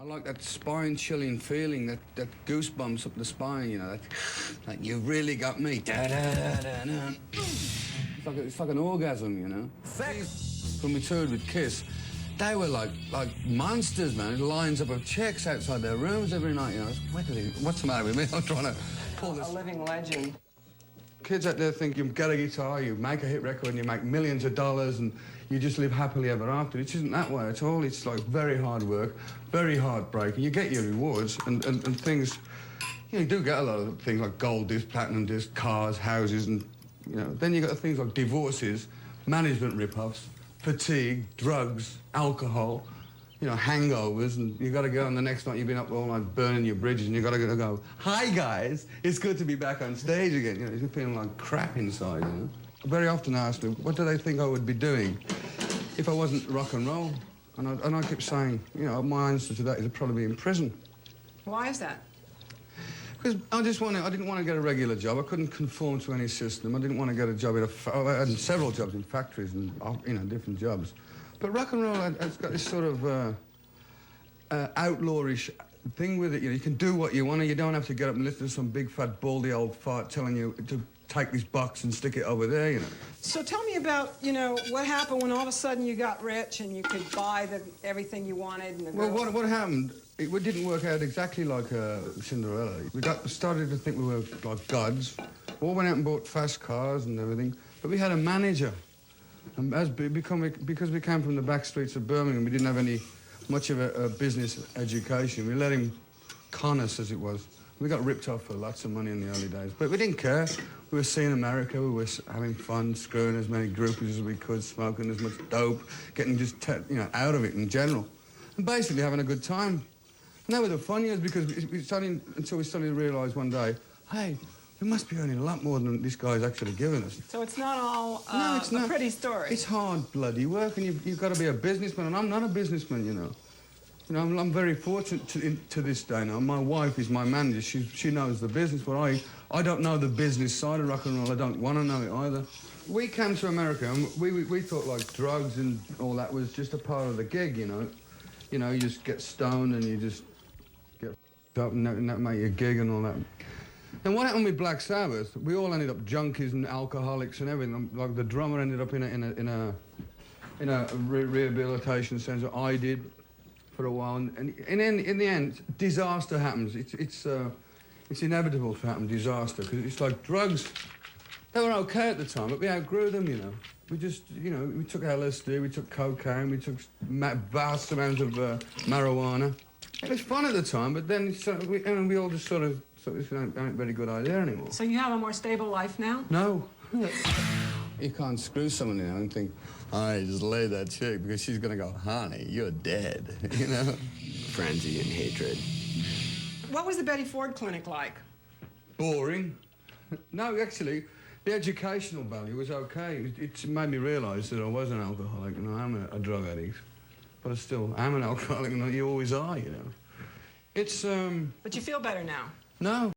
like that spine-chilling feeling, that goosebumps up the spine, you know, that you've really got me. Da, da, da, da, da. It's like an orgasm, you know. Sex. When we toured with Kiss, they were like monsters, man. Lines up of chicks outside their rooms every night, you know. What's the matter with me? I'm trying to pull this. A living legend. Kids out there think you get a guitar, you make a hit record, and you make millions of dollars, and you just live happily ever after. It isn't that way at all. It's like very hard work, very heartbreaking. You get your rewards and things. You know, you do get a lot of things like gold disc, platinum disc, cars, houses, and you know. Then you got things like divorces, management rip-offs, fatigue, drugs, alcohol, you know, hangovers, and you got to go on the next night. You've been up all night burning your bridges, and you got to go. Hi guys, it's good to be back on stage again. You know, you're feeling like crap inside. You know. Very often I ask them, what do they think I would be doing if I wasn't rock and roll? And I kept saying, you know, my answer to that is I'd probably be in prison. Why is that? Because I didn't want to get a regular job. I couldn't conform to any system. I didn't want to get a job in I had several jobs in factories and, you know, different jobs. But rock and roll has got this sort of outlawish thing with it. You know, you can do what you want, and you don't have to get up and listen to some big, fat, baldy old fart telling you to take this box and stick it over there, you know. So tell me about, you know, what happened when all of a sudden you got rich and you could buy everything you wanted. And well, what happened, it didn't work out exactly like Cinderella. We started to think we were like gods. We all went out and bought fast cars and everything, but we had a manager. And because we came from the back streets of Birmingham, we didn't have much of a business education. We let him con us, as it was. We got ripped off for lots of money in the early days, but we didn't care. We were seeing America, we were having fun, screwing as many groupies as we could, smoking as much dope, getting just, you know, out of it in general, and basically having a good time. And they were the fun years because until we started to realise one day, hey, we must be earning a lot more than this guy's actually giving us. So it's not all no, it's not a pretty story. It's hard bloody work, and you've got to be a businessman, and I'm not a businessman, you know. You know, I'm very fortunate to this day now. My wife is my manager. She knows the business, but I don't know the business side of rock and roll. I don't want to know it either. We came to America, and we thought like drugs and all that was just a part of the gig, you know. You know, you just get stoned and you just get up and that make your gig and all that. And what happened with Black Sabbath? We all ended up junkies and alcoholics and everything. Like the drummer ended up in a rehabilitation centre. I did. For a while, and in the end, disaster happens. It's inevitable to happen, disaster, because it's like drugs. They were okay at the time, but we outgrew them, you know. We just, you know, we took LSD, we took cocaine, we took vast amounts of marijuana. It was fun at the time, but then we all just sort of it's not a very good idea anymore. So you have a more stable life now? No. You can't screw someone, you know, and think, I just lay that chick because she's going to go, honey, you're dead, you know? Frenzy and hatred. What was the Betty Ford clinic like? Boring. No, actually, the educational value was okay. It made me realise that I was an alcoholic and I am a drug addict. But I still am an alcoholic and you always are, you know. It's, But you feel better now? No.